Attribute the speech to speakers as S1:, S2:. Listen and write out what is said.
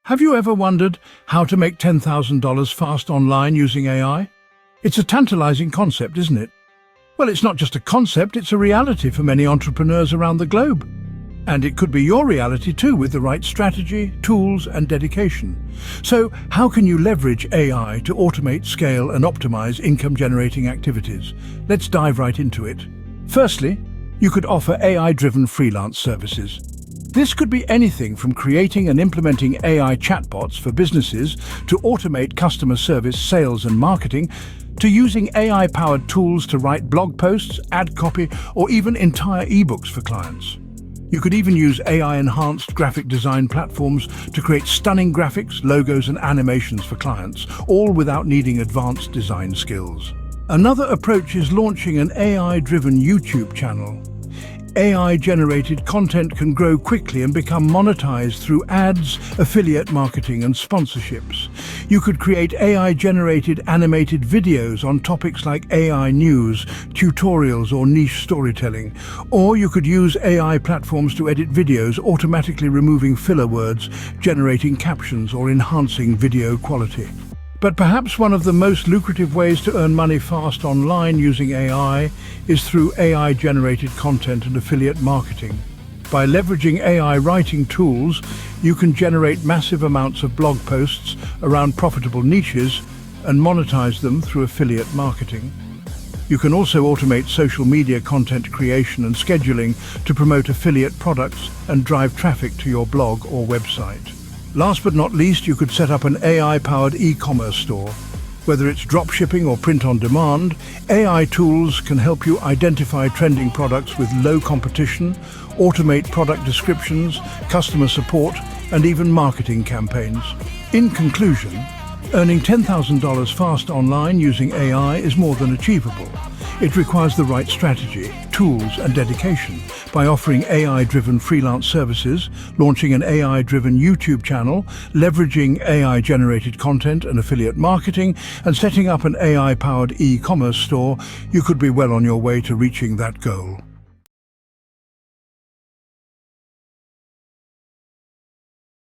S1: Have you ever wondered how to make $10,000 fast online using AI? It's a tantalizing concept, isn't it? Well, it's not just a concept, it's a reality for many entrepreneurs around the globe. And it could be your reality too, with the right strategy, tools, and dedication. So, how can you leverage AI to automate, scale, and optimize income-generating activities? Let's dive right into it. Firstly, you could offer AI-driven freelance services. This could be anything from creating and implementing AI chatbots for businesses to automate customer service, sales, and marketing, to using AI-powered tools to write blog posts, ad copy, or even entire ebooks for clients. You could even use AI-enhanced graphic design platforms to create stunning graphics, logos, and animations for clients, all without needing advanced design skills. Another approach is launching an AI-driven YouTube channel. AI-generated content can grow quickly and become monetized through ads, affiliate marketing, and sponsorships. You could create AI-generated animated videos on topics like AI news, tutorials, or niche storytelling. Or you could use AI platforms to edit videos, automatically removing filler words, generating captions, or enhancing video quality. But perhaps one of the most lucrative ways to earn money fast online using AI is through AI-generated content and affiliate marketing. By leveraging AI writing tools, you can generate massive amounts of blog posts around profitable niches and monetize them through affiliate marketing. You can also automate social media content creation and scheduling to promote affiliate products and drive traffic to your blog or website. Last but not least, you could set up an AI-powered e-commerce store. Whether it's dropshipping or print on demand, AI tools can help you identify trending products with low competition, automate product descriptions, customer support, and even marketing campaigns. In conclusion, earning $10,000 fast online using AI is more than achievable. It requires the right strategy, tools, and dedication. By offering AI-driven freelance services, launching an AI-driven YouTube channel, leveraging AI-generated content and affiliate marketing, and setting up an AI-powered e-commerce store, you could be well on your way to reaching that goal.